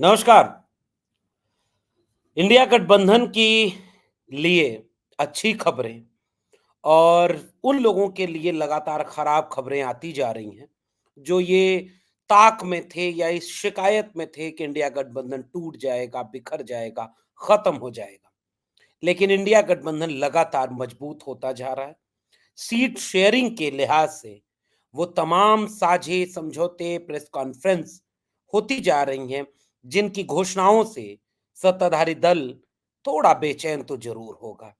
नमस्कार। इंडिया गठबंधन की लिए अच्छी खबरें और उन लोगों के लिए लगातार खराब खबरें आती जा रही हैं, जो ये ताक में थे या इस शिकायत में थे कि इंडिया गठबंधन टूट जाएगा, बिखर जाएगा, खत्म हो जाएगा। लेकिन इंडिया गठबंधन लगातार मजबूत होता जा रहा है। सीट शेयरिंग के लिहाज से वो तमाम साझे समझौते, प्रेस कॉन्फ्रेंस होती जा रही हैं, जिनकी घोषणाओं से सत्ताधारी दल थोड़ा बेचैन तो जरूर होगा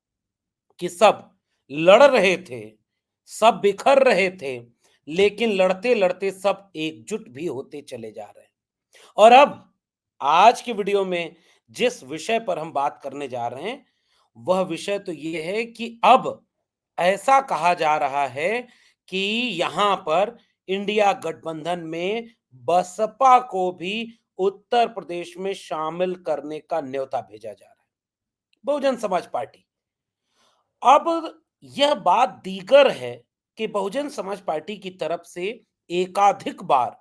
कि सब लड़ रहे थे, सब बिखर रहे थे, लेकिन लड़ते-लड़ते सब एकजुट भी होते चले जा रहे हैं। और अब आज की वीडियो में जिस विषय पर हम बात करने जा रहे हैं, वह विषय तो ये है कि अब ऐसा कहा जा रहा है कि यहां पर इंडिया गठबंधन में बसपा को भी उत्तर प्रदेश में शामिल करने का न्योता भेजा जा रहा है। बहुजन समाज पार्टी। अब यह बात दीगर है कि बहुजन समाज पार्टी की तरफ से एकाधिक बार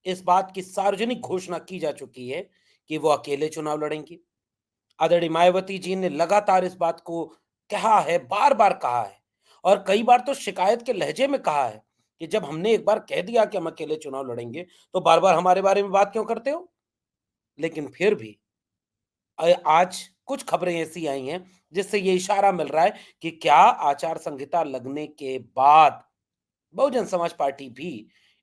इस बात की सार्वजनिक घोषणा की जा चुकी है कि वो अकेले चुनाव लड़ेंगे। आदरणीय मायावती जी ने लगातार इस बात को कहा है, बार-बार कहा है और कई बार तो शिकायत के लहजे में कहा है कि जब हमने एक बार कह दिया कि हम अकेले चुनाव लड़ेंगे, तो बार-बार हमारे बारे में बात क्यों करते हो? लेकिन फिर भी आज कुछ खबरें ऐसी आई हैं जिससे ये इशारा मिल रहा है कि क्या आचार संहिता लगने के बाद बहुजन समाज पार्टी भी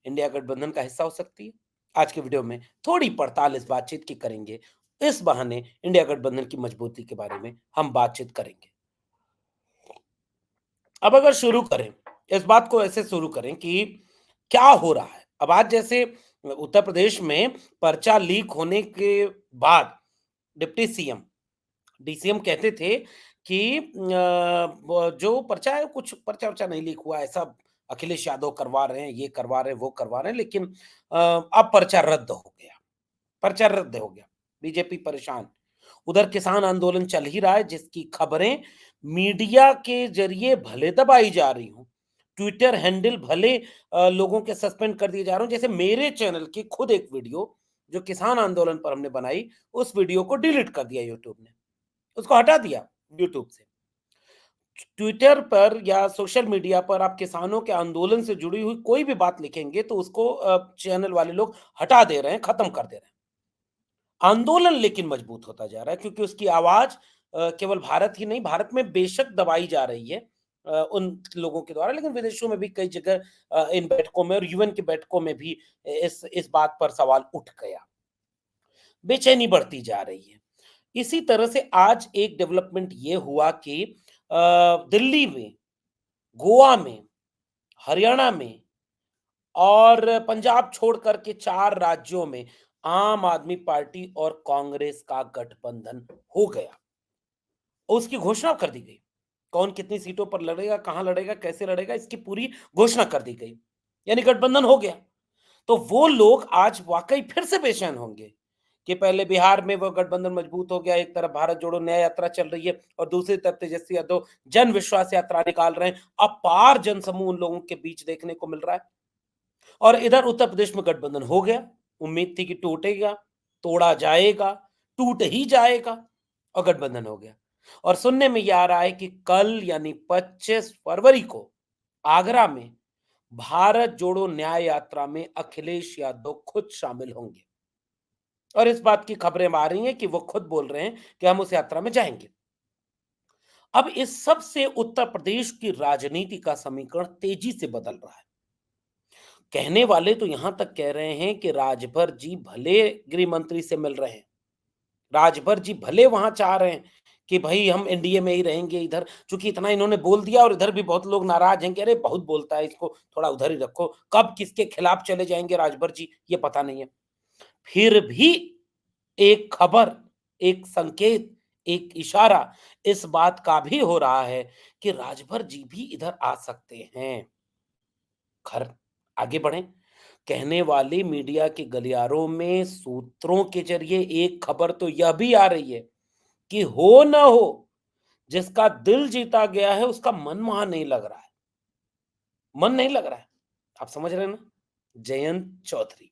इंडिया गठबंधन का हिस्सा हो सकती है। आज के वीडियो में थोड़ी पड़ताल इस बातचीत की करेंगे। इस बहाने इंडिया गठबंधन की मजबूती के बारे में हम बातचीत करेंगे। अब अगर शुरू करें, इस बात को ऐसे शुरू करें कि क्या हो रहा है। अब आज जैसे उत्तर प्रदेश में पर्चा लीक होने के बाद डिप्टी सीएम डीसीएम कहते थे कि जो पर्चा है, कुछ पर्चा वर्चा नहीं लीक हुआ, ऐसा अखिलेश यादव करवा रहे हैं, ये करवा रहे हैं, वो करवा रहे हैं, लेकिन अब पर्चा रद्द हो गया। पर्चा रद्द हो गया। बीजेपी परेशान। उधर किसान आंदोलन चल ही रहा है, जिसकी खबरें मीडिया के जरिए भले दबाई जा रही हूँ, ट्विटर हैंडल भले लोगों के सस्पेंड कर दिए जा रहे हो। जैसे मेरे चैनल की खुद एक वीडियो जो किसान आंदोलन पर हमने बनाई, उस वीडियो को डिलीट कर दिया यूट्यूब ने, उसको हटा दिया यूट्यूब से। ट्विटर पर या सोशल मीडिया पर आप किसानों के आंदोलन से जुड़ी हुई कोई भी बात लिखेंगे तो उसको चैनल वाले लोग हटा दे रहे हैं, खत्म कर दे रहे हैं। आंदोलन लेकिन मजबूत होता जा रहा है क्योंकि उसकी आवाज केवल भारत ही नहीं, भारत में बेशक दबाई जा रही है उन लोगों के द्वारा, लेकिन विदेशों में भी कई जगह इन बैठकों में और यूएन की बैठकों में भी इस बात पर सवाल उठ गया। बेचैनी बढ़ती जा रही है। इसी तरह से आज एक डेवलपमेंट ये हुआ कि दिल्ली में, गोवा में, हरियाणा में और पंजाब छोड़ कर के 4 राज्यों में आम आदमी पार्टी और कांग्रेस का गठबंधन हो गया। उसकी घोषणा कर दी गई। कौन कितनी सीटों पर लड़ेगा, कहाँ लड़ेगा, कैसे लड़ेगा, इसकी पूरी घोषणा कर दी गई। यानी गठबंधन हो गया। तो वो लोग आज वाक़ई फिर से बेचैन होंगे कि पहले बिहार में वो गठबंधन मजबूत हो गया, एक तरफ भारत जोड़ो न्याय यात्रा चल रही है और दूसरी तरफ तेजस्वी यादव जन विश्वास यात्रा निकाल रहे हैं। अपार जनसमूह उन लोगों के बीच देखने को मिल रहा है। और इधर उत्तर प्रदेश में गठबंधन हो गया। उम्मीद थी कि टूटेगा, तोड़ा जाएगा, टूट ही जाएगा और गठबंधन हो गया। और सुनने में ये आ रहा है कि कल यानी 25 फरवरी को आगरा में भारत जोड़ो न्याय यात्रा में अखिलेश यादव खुद शामिल होंगे। और इस बात की खबरें आ रही हैं कि वो खुद बोल रहे हैं कि हम उस यात्रा में जाएंगे। अब इस सब से उत्तर प्रदेश की राजनीति का समीकरण तेजी से बदल रहा है। कहने वाले तो यहां तक कह रहे हैं कि राजभर जी भले गृह मंत्री से मिल रहे हैं, राजभर जी भले वहां चाह रहे हैं कि भाई हम एनडीए में ही रहेंगे। इधर चूंकि इतना इन्होंने बोल दिया और इधर भी बहुत लोग नाराज हैं कि अरे बहुत बोलता है, इसको थोड़ा उधर ही रखो। कब किसके खिलाफ चले जाएंगे राजभर जी, ये पता नहीं है। फिर भी एक खबर, एक संकेत, एक इशारा इस बात का भी हो रहा है कि राजभर जी भी इधर आ सकते हैं। खैर, आगे बढ़ें। कहने वाले मीडिया के गलियारों में सूत्रों के जरिए एक खबर तो यह भी आ रही है कि हो ना हो, जिसका दिल जीता गया है उसका मन वहां नहीं लग रहा है। मन नहीं लग रहा है। आप समझ रहे हैं ना? जयंत चौधरी।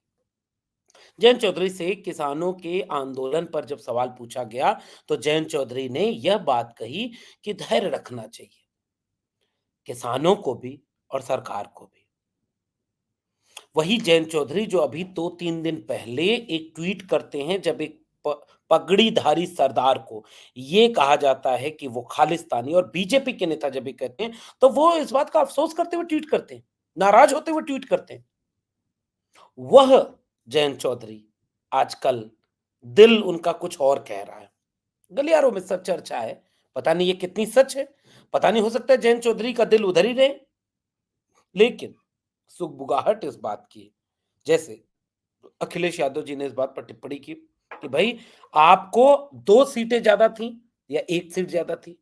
जयंत चौधरी से किसानों के आंदोलन पर जब सवाल पूछा गया, तो जयंत चौधरी ने यह बात कही कि धैर्य रखना चाहिए, किसानों को भी और सरकार को भी। वही जयंत चौधरी जो अभी 2-3 दिन पहले एक ट्वीट करते हैं, जब एक पगड़ीधारी सरदार को ये कहा जाता है कि वो खालिस्तानी, और बीजेपी के नेता जब ये कहते हैं, तो वो इस बात का अफ़सोस करते हुए ट्वीट करते हैं, नाराज़ होते हुए ट्वीट करते हैं। वह जयंत चौधरी आजकल दिल उनका कुछ और कह रहा है। गलियारों में सब चर्चा है, पता नहीं ये कितनी सच है, पता नहीं, हो सकता है जयंत चौधरी का दिल उधर ही रहे। लेकिन सुगबुगाहट इस बात की, जैसे अखिलेश यादव जी ने इस बात पर टिप्पणी की कि भाई, आपको 2 सीटें ज़्यादा थीं या 1 सीट ज़्यादा थी,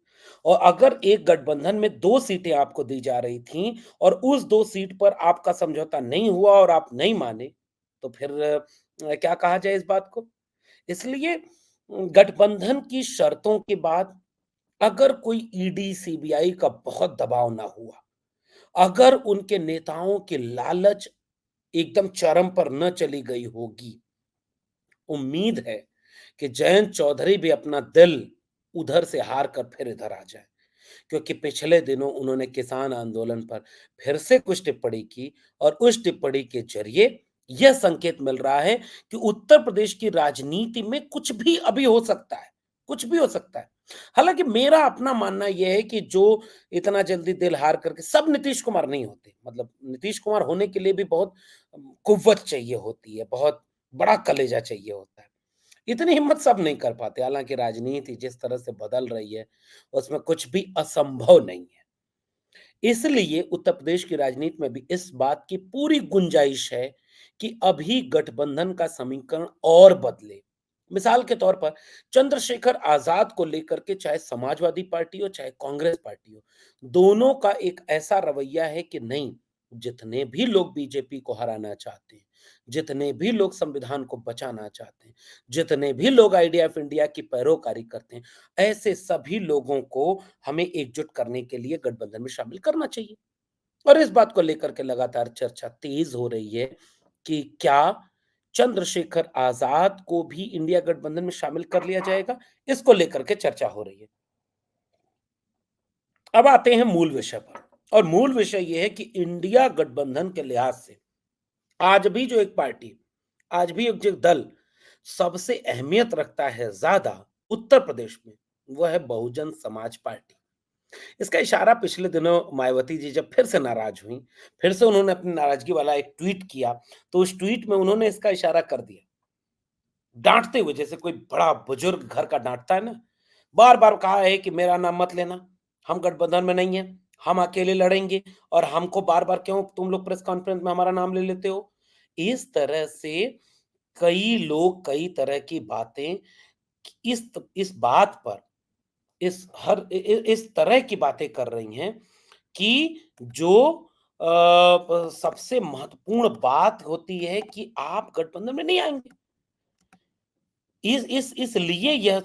और अगर एक गठबंधन में 2 सीटें आपको दी जा रही थीं और उस 2 सीट पर आपका समझौता नहीं हुआ और आप नहीं माने, तो फिर क्या कहा जाए इस बात को? इसलिए गठबंधन की शर्तों के बाद अगर कोई ईडी, सीबीआई का बहुत दबाव ना हुआ, अगर उनके नेताओं की लालच एकदम चरम पर न चली गई होगी, उम्मीद है कि जयंत चौधरी भी अपना दिल उधर से हार कर फिर इधर आ जाए। क्योंकि पिछले दिनों उन्होंने किसान आंदोलन पर फिर से कुछ टिप्पणी की, और उस टिप्पणी के ज़रिए यह संकेत मिल रहा है कि उत्तर प्रदेश की राजनीति में कुछ भी अभी हो सकता है, कुछ भी हो सकता है। हालाँकि मेरा अपना मानना यह है कि जो इतना जल्दी दिल हार करके, सब नीतीश कुमार नहीं होते। मतलब नीतीश कुमार होने के लिए भी बहुत कुव्वत चाहिए होती है, बहुत बड़ा कलेजा चाहिए होता है। इतनी हिम्मत सब नहीं कर पाते, हालाँकि राजनीति जिस तरह से बदल रही है, उसमें कुछ भी असंभव नहीं है। इसलिए उत्तर प्रदेश की राजनीति में भी इस बात की पूरी गुंजाइश है कि अभी गठबंधन का समीकरण और बदले। मिसाल के तौर पर चंद्रशेखर आज़ाद को लेकर के चाहे समाजवादी पार्टी हो, चाहे कांग्रेस पार्टी हो, दोनों का एक ऐसा रवैया है कि नहीं, जितने भी लोग बीजेपी को हराना चाहते हैं, जितने भी लोग संविधान को बचाना चाहते हैं, जितने भी लोग आइडिया ऑफ इंडिया की पैरोकारी करते हैं, ऐसे सभी लोगों को हमें एकजुट करने के लिए गठबंधन में शामिल करना चाहिए। और इस बात को लेकर के लगातार चर्चा तेज हो रही है कि क्या चंद्रशेखर आजाद को भी इंडिया गठबंधन में शामिल कर लिया जाएगा? इसको लेकर के चर्चा हो रही है। अब आते हैं मूल विषय पर, और मूल विषय ये है कि इंडिया गठबंधन के लिहाज से आज भी जो एक पार्टी, आज भी एक जो दल सबसे अहमियत रखता है ज़्यादा उत्तर प्रदेश में, वो है बहुजन समाज पार्टी। इसका इशारा पिछले दिनों मायावती जी जब फिर से नाराज़ हुईं, फिर से उन्होंने अपनी नाराज़गी वाला एक ट्वीट किया, तो उस ट्वीट में उन्होंने इसका इशारा कर दिया, डाँटते हुए, जैसे कोई बड़ा बुजुर्ग घर का डाँटता है ना, बार-बार कहा है कि मेरा नाम मत लेना, हम गठबंधन में नहीं हैं, हम अकेले लड़ेंगे, और हमको बार-बार क्यों तुम लोग प्रेस कॉन्फ्रेंस में हमारा नाम ले लेते हो? इस तरह से कई लोग कई तरह की बातें, इस बात पर, इस तरह की बातें कर रही हैं कि जो सबसे महत्वपूर्ण बात होती है कि आप गठबंधन में नहीं आएँगे। इसलिए यह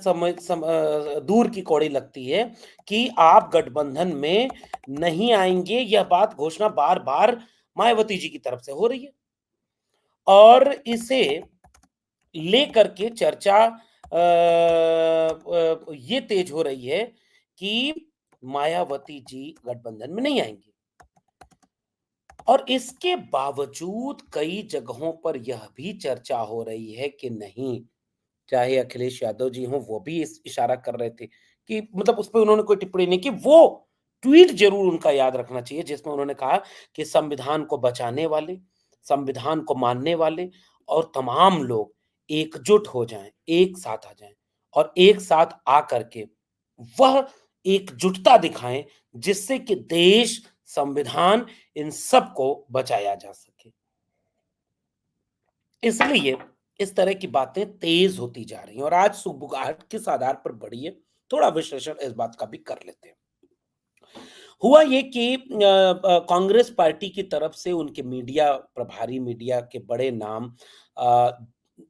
दूर की कौड़ी लगती है कि आप गठबंधन में नहीं आएँगे, यह बात घोषणा बार-बार मायावती जी की तरफ से हो रही है। और इसे लेकर के चर्चा ये तेज हो रही है कि मायावती जी गठबंधन में नहीं आएँगी। और इसके बावजूद कई जगहों पर यह भी चर्चा हो रही है कि नहीं, चाहे अखिलेश यादव जी हों, वो भी इस इशारा कर रहे थे कि, मतलब उसपे उन्होंने कोई टिप्पणी नहीं की, वो ट्वीट ज़रूर उनका याद रखना चाहिए जिसमें उन्होंने कहा कि संविधान को बचाने वाले, संविधान को मानने वाले और तमाम लोग एकजुट हो जाएँ, एक साथ आ जाएँ, और एक साथ आकर के वह एकजुटता दिखाएँ जिससे कि देश, संविधान, इन सबको बचाया जा सके। इसलिए इस तरह की बातें तेज होती जा रही हैं, और आज सुगबुगाहट किस आधार पर बढ़ी है, थोड़ा विश्लेषण इस बात का भी कर लेते हैं। हुआ ये कि कांग्रेस पार्टी की तरफ से उनके मीडिया प्रभारी, मीडिया के बड़े नाम अ,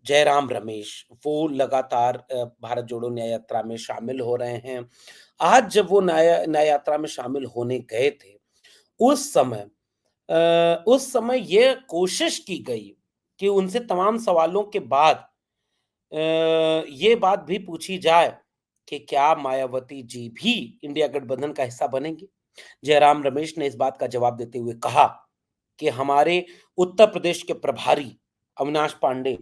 जयराम रमेश, वो लगातार भारत जोड़ो न्याय यात्रा में शामिल हो रहे हैं। आज जब वो न्याय यात्रा में शामिल होने गए थे, उस समय ये कोशिश की गई कि उनसे तमाम सवालों के बाद ये बात भी पूछी जाए कि क्या मायावती जी भी इंडिया गठबंधन का हिस्सा बनेंगी? जयराम रमेश ने इस बात का जवाब देते हुए कहा कि हमारे उत्तर प्रदेश के प्रभारी अविनाश पांडे,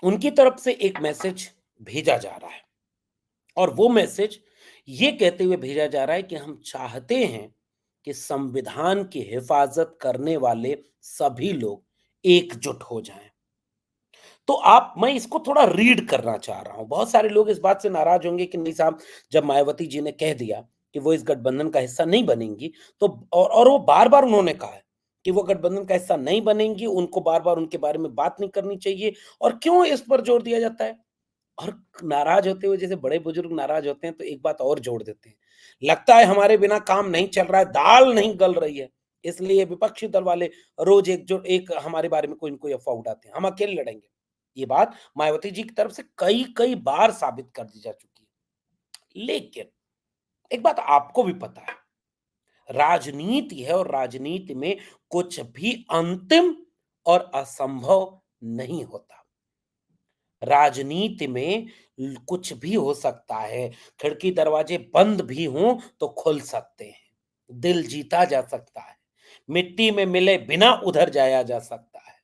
उनकी तरफ से एक मैसेज भेजा जा रहा है और वो मैसेज ये कहते हुए भेजा जा रहा है कि हम चाहते हैं कि संविधान की हिफाजत करने वाले सभी लोग एकजुट हो जाएं। तो आप मैं इसको थोड़ा रीड करना चाह रहा हूँ। बहुत सारे लोग इस बात से नाराज़ होंगे कि नहीं साहब, जब मायावती जी ने कह दिया कि वो इस गठबंधन का हिस्सा नहीं बनेंगी, तो और वो बार-बार उन्होंने कहा है कि वो गठबंधन का हिस्सा नहीं बनेंगी, उनको बार-बार उनके बारे में बात नहीं करनी चाहिए और क्यों इस पर जोर दिया जाता है? और नाराज़ होते हुए जैसे बड़े-बुजुर्ग नाराज़ होते हैं, तो एक बात और जोड़ देते हैं। लगता है हमारे बिना काम नहीं चल रहा है, दाल नहीं गल रही है, इसलिए विपक्षी दल वाले रोज़ एक हमारे बारे में कोई न कोई अफ़वाह उड़ाते हैं, हम अकेले लड़ेंगे। ये बात मायावती जी की तरफ से कई-कई बार साबित कर दी जा चुकी है। लेकिन एक बात आपको भी पता है, राजनीति है और राजनीति में कुछ भी अंतिम और असंभव नहीं होता। राजनीति में कुछ भी हो सकता है, खिड़की दरवाजे बंद भी हों तो खुल सकते हैं, दिल जीता जा सकता है, मिट्टी में मिले बिना उधर जाया जा सकता है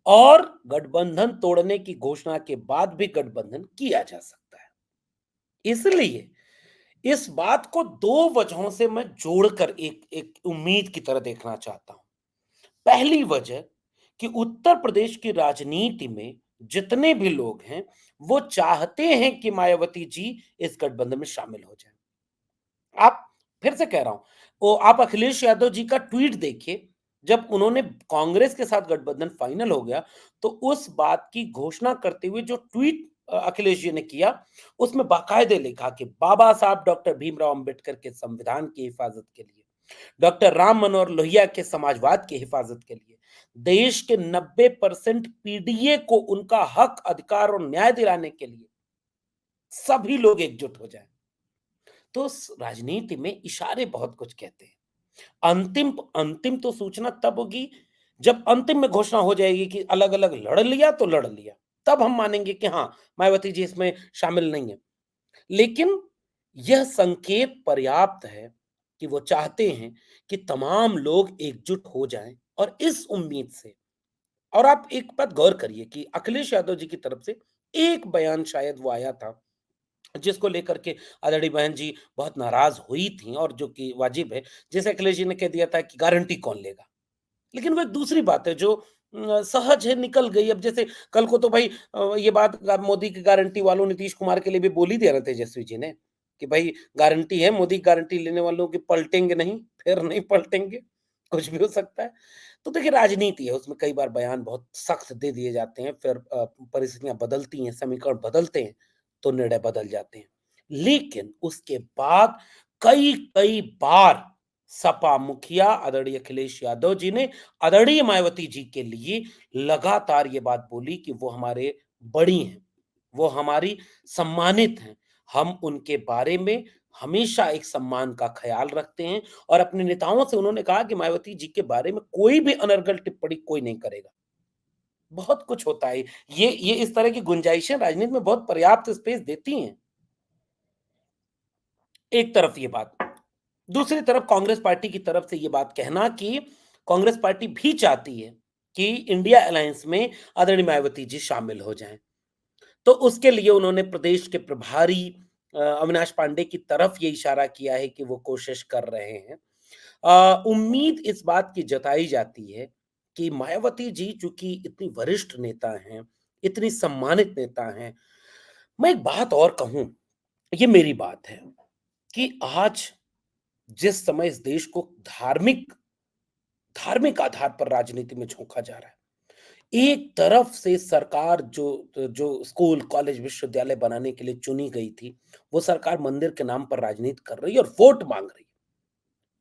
और गठबंधन तोड़ने की घोषणा के बाद भी गठबंधन किया जा सकता है। इसलिए इस बात को दो वजहों से मैं जोड़कर एक एक उम्मीद की तरह देखना चाहता हूं। पहली वजह कि उत्तर प्रदेश की राजनीति में जितने भी लोग हैं, वो चाहते हैं कि मायावती जी इस गठबंधन में शामिल हो जाएं। आप, फिर से कह रहा हूं, वो आप अखिलेश यादव जी का ट्वीट देखिए। जब उन्होंने कांग्रेस के साथ गठबंधन फाइनल हो गया, तो उस बात की घोषणा करते हुए जो ट्वीट अखिलेश जी ने किया, उसमें बाकायदे लिखा कि बाबा साहब डॉक्टर भीमराव अंबेडकर के संविधान की हिफाजत के लिए, डॉक्टर राम मनोहर लोहिया के समाजवाद की हिफाजत के लिए, देश के 90% पीडीए को उनका हक, अधिकार और न्याय दिलाने के लिए सभी लोग एकजुट हो जाएं। तो राजनीति में इशारे बहुत कुछ कहते हैं। अंतिम अंतिम तो सूचना तब होगी जब अंतिम में घोषणा हो जाएगी कि अलग अलग लड़ लिया तो लड़ लिया, तब हम मानेंगे कि हाँ, मायावती जी इसमें शामिल नहीं है। लेकिन यह संकेत पर्याप्त है कि वो चाहते हैं कि तमाम लोग एकजुट हो जाएं और इस उम्मीद से। और आप एक बात गौर करिए कि अखिलेश यादव जी की तरफ से एक बयान शायद वो आया था, जिसको लेकर के आदरणीय बहन जी बहुत नाराज हुई थी और जो कि वाजिब है। जैसे अखिलेश जी ने कह दिया था कि गारंटी कौन लेगा? लेकिन वो एक दूसरी बात है जो सहज है, निकल गई। अब जैसे कल को तो भाई ये बात मोदी की गारंटी वालों नीतीश कुमार के लिए भी बोल ही दिया ना तेजस्वी जी ने कि भाई गारंटी है, मोदी की गारंटी लेने वालों की पलटेंगे नहीं, फिर नहीं पलटेंगे, कुछ भी हो सकता है। तो देखिए राजनीति है, उसमें कई बार बयान बहुत सख्त दे दिए जाते हैं, फिर परिस्थितियाँ बदलती हैं, समीकरण बदलते हैं, तो निर्णय बदल जाते हैं। लेकिन उसके बाद कई-कई बार सपा मुखिया आदरणीय अखिलेश यादव जी ने आदरणीय मायावती जी के लिए लगातार ये बात बोली कि वो हमारे बड़ी हैं, वो हमारी सम्मानित हैं। हम उनके बारे में हमेशा एक सम्मान का ख़्याल रखते हैं और अपने नेताओं से उन्होंने कहा कि मायावती जी के बारे में कोई भी अनर्गल टिप्पणी कोई नहीं करेगा। बहुत कुछ होता है। ये इस तरह की गुंजाइशें राजनीति में बहुत पर्याप्त स्पेस देती हैं। एक तरफ ये बात। दूसरी तरफ कांग्रेस पार्टी की तरफ से ये बात कहना कि कांग्रेस पार्टी भी चाहती है कि इंडिया अलायंस में आदरणीय मायावती जी शामिल हो जाएं। तो उसके लिए उन्होंने प्रदेश के प्रभारी अविनाश पांडे की तरफ ये इशारा किया है कि वो कोशिश कर रहे हैं। उम्मीद इस बात की जताई जाती है कि मायावती जी चूंकि इतनी वरिष्ठ नेता हैं, इतनी सम्मानित नेता हैं। मैं एक बात और कहूं, ये मेरी बात है कि आज जिस समय इस देश को धार्मिक धार्मिक आधार पर राजनीति में झोंका जा रहा है, एक तरफ से सरकार जो जो स्कूल, कॉलेज, विश्वविद्यालय बनाने के लिए चुनी गई थी, वो सरकार मंदिर के नाम पर राजनीति कर रही है और वोट मांग रही है।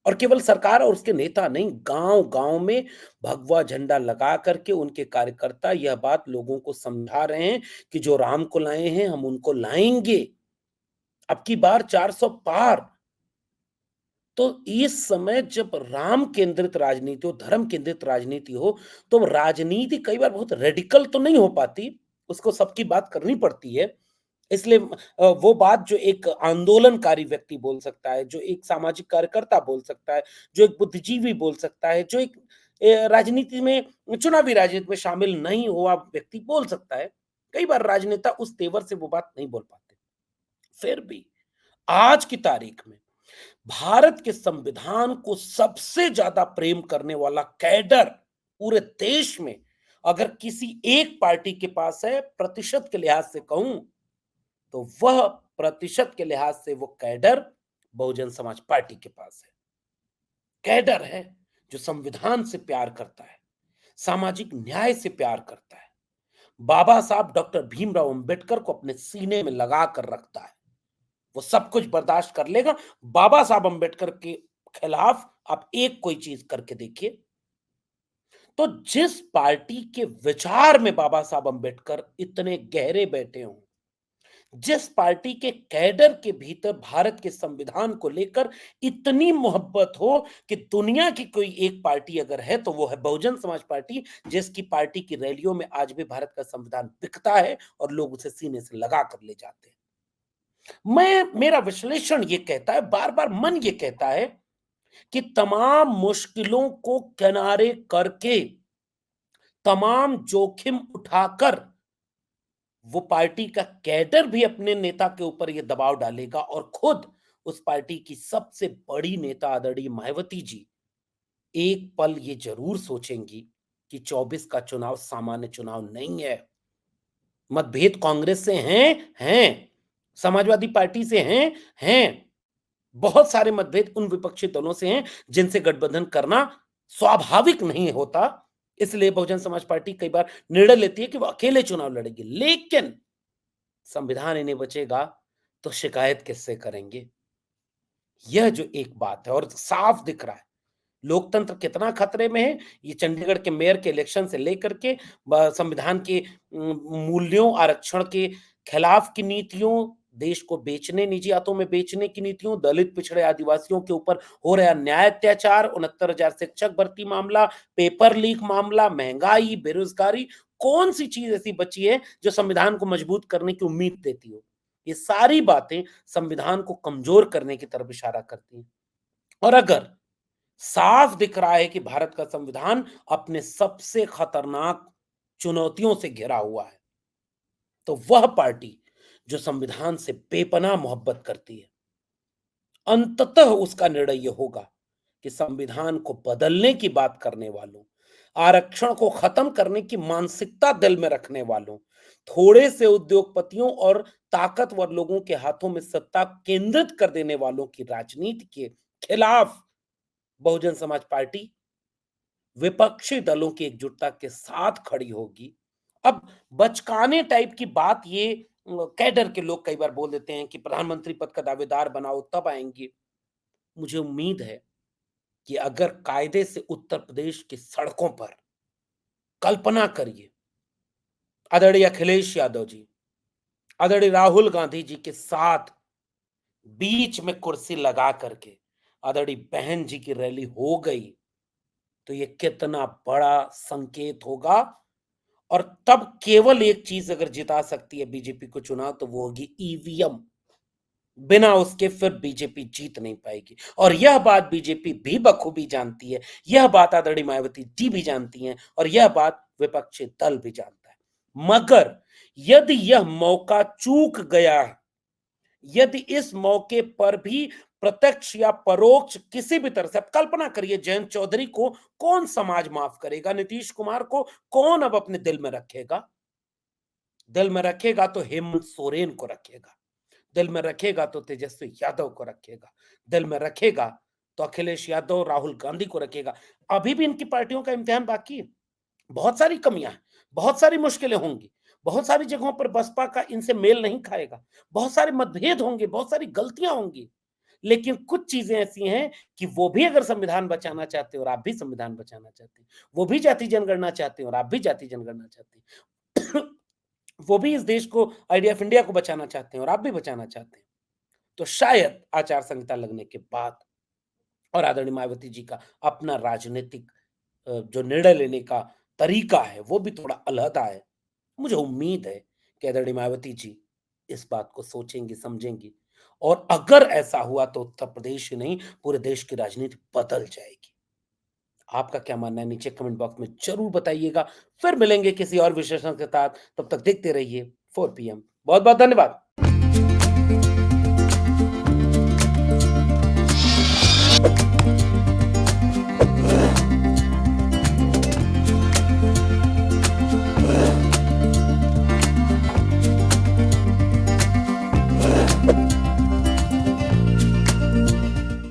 और केवल सरकार और उसके नेता नहीं, गांव-गांव में भगवा झंडा लगा करके उनके कार्यकर्ता यह बात लोगों को समझा रहे हैं कि जो राम को लाए हैं, हम उनको लाएंगे। अब की बार 400 पार। तो इस समय जब राम केंद्रित राजनीति हो, धर्म केंद्रित राजनीति हो, तो राजनीति कई बार बहुत रेडिकल तो नहीं हो पाती, उसको सबकी बात करनी पड़ती है। इसलिए वो बात जो एक आंदोलनकारी व्यक्ति बोल सकता है, जो एक सामाजिक कार्यकर्ता बोल सकता है, जो एक बुद्धिजीवी बोल सकता है, जो एक राजनीति में चुनावी राजनीति में शामिल नहीं हुआ व्यक्ति बोल सकता है। कई बार राजनेता उस तेवर से वो बात नहीं बोल पाते। फिर भी आज की तारीख में भारत के संविधान को सबसे ज्यादा प्रेम करने वाला कैडर पूरे देश में अगर किसी एक पार्टी के पास है, प्रतिशत के लिहाज से कहूं, तो वह प्रतिशत के लिहाज से वो कैडर बहुजन समाज पार्टी के पास है। कैडर है जो संविधान से प्यार करता है, सामाजिक न्याय से प्यार करता है, बाबा साहब डॉक्टर भीमराव अंबेडकर को अपने सीने में लगा कर रखता है। वो सब कुछ बर्दाश्त कर लेगा। बाबा साहब अंबेडकर के खिलाफ आप एक कोई चीज करके देखिए। तो जिस पार्टी के विचार में बाबा साहब अंबेडकर इतने गहरे बैठे हों, जिस पार्टी के कैडर के भीतर भारत के संविधान को लेकर इतनी मोहब्बत हो कि दुनिया की कोई एक पार्टी अगर है तो वो है बहुजन समाज पार्टी, जिसकी पार्टी की रैलियों में आज भी भारत का संविधान बिकता है और लोग उसे सीने से लगा कर ले जाते हैं। मेरा विश्लेषण ये कहता है, बार-बार मन ये कहता है कि तमाम मुश्किलों को किनारे करके, तमाम जोखिम उठाकर वो पार्टी का कैडर भी अपने नेता के ऊपर ये दबाव डालेगा और खुद उस पार्टी की सबसे बड़ी नेता आदरणीय मायावती जी एक पल ये जरूर सोचेंगी कि 24 का चुनाव सामान्य चुनाव नहीं है। मतभेद कांग्रेस से हैं, समाजवादी पार्टी से हैं, बहुत सारे मतभेद उन विपक्षी दलों से हैं जिनसे गठबंधन करना स्वाभाविक नहीं होता। इसलिए बहुजन समाज पार्टी कई बार निर्णय लेती है कि वो अकेले चुनाव लड़ेगी, लेकिन संविधान इन्हें बचेगा तो शिकायत किससे करेंगे? यह जो एक बात है और साफ दिख रहा है लोकतंत्र कितना खतरे में है, ये चंडीगढ़ के मेयर के इलेक्शन से लेकर के संविधान के मूल्यों, आरक्षण के खिलाफ की नीतियों, देश को बेचने, निजी हाथों में बेचने की नीतियों, दलित पिछड़े आदिवासियों के ऊपर हो रहा न्याय अत्याचार, 69,000 शिक्षक भर्ती मामला, पेपर लीक मामला, महंगाई, बेरोजगारी, कौन सी चीज ऐसी बची है जो संविधान को मजबूत करने की उम्मीद देती हो? ये सारी बातें संविधान को कमजोर करने की तरफ इशारा करती हैं। और अगर साफ दिख रहा है कि भारत का संविधान अपने सबसे खतरनाक चुनौतियों से घिरा हुआ है, तो वह पार्टी जो संविधान से बेपनाह मोहब्बत करती है, अंततः उसका निर्णय यह होगा कि संविधान को बदलने की बात करने वालों, आरक्षण को खत्म करने की मानसिकता दिल में रखने वालों, थोड़े से उद्योगपतियों और ताकतवर लोगों के हाथों में सत्ता केंद्रित कर देने वालों की राजनीति के खिलाफ बहुजन समाज पार्टी विपक्षी दलों की एकजुटता के साथ खड़ी होगी। अब बचकाने टाइप की बात ये कैडर के लोग कई बार बोल देते हैं कि प्रधानमंत्री पद का दावेदार बनाओ तब आएंगे। मुझे उम्मीद है कि अगर कायदे से उत्तर प्रदेश की सड़कों पर कल्पना करिए, आदरणीय अखिलेश यादव जी, आदरणीय राहुल गांधी जी के साथ बीच में कुर्सी लगा करके आदरणीय बहन जी की रैली हो गई, तो ये कितना बड़ा संकेत होगा। और तब केवल एक चीज अगर जिता सकती है बीजेपी को चुनाव, तो वो होगी ईवीएम। बिना उसके फिर बीजेपी जीत नहीं पाएगी और यह बात बीजेपी भी बखूबी जानती है, यह बात आदरणीय मायावती जी भी जानती हैं और यह बात विपक्षी दल भी जानता है। मगर यदि यह मौका चूक गया है, यदि इस मौके पर भी प्रत्यक्ष या परोक्ष किसी भी तरह से, आप कल्पना करिए जयंत चौधरी को कौन समाज माफ करेगा, नीतीश कुमार को कौन अब अपने दिल में रखेगा? दिल में रखेगा तो हेमंत सोरेन को रखेगा, दिल में रखेगा तो तेजस्वी यादव को रखेगा, दिल में रखेगा तो अखिलेश यादव, राहुल गांधी को रखेगा। अभी भी इनकी पार्टियों का इम्तिहान बाकी है, बहुत सारी कमियां हैं, बहुत सारी मुश्किलें होंगी, बहुत सारी जगहों पर बसपा का इनसे मेल नहीं खाएगा, बहुत सारे मतभेद होंगे, बहुत सारी गलतियां होंगी, लेकिन कुछ चीजें ऐसी हैं कि वो भी अगर संविधान बचाना चाहते हैं और आप भी संविधान बचाना चाहते हैं, वो भी जाति जनगणना चाहते हैं और आप भी जाति जनगणना चाहते हैं, वो भी इस देश को, आइडिया ऑफ इंडिया को बचाना चाहते हैं और आप भी बचाना चाहते हैं, तो शायद आचार संहिता लगने के बाद और आदरणीय मायावती जी का अपना राजनीतिक जो निर्णय लेने का तरीका है, वो भी थोड़ा अलहदा है। मुझे उम्मीद है कि आदरणीय मायावती जी इस बात को सोचेंगी, समझेंगी और अगर ऐसा हुआ तो उत्तर प्रदेश ही नहीं, पूरे देश की राजनीति बदल जाएगी। आपका क्या मानना है नीचे कमेंट बॉक्स में ज़रूर बताइएगा। फिर मिलेंगे किसी और विशेषण के साथ, तब तक देखते रहिए 4 पीएम। बहुत-बहुत धन्यवाद।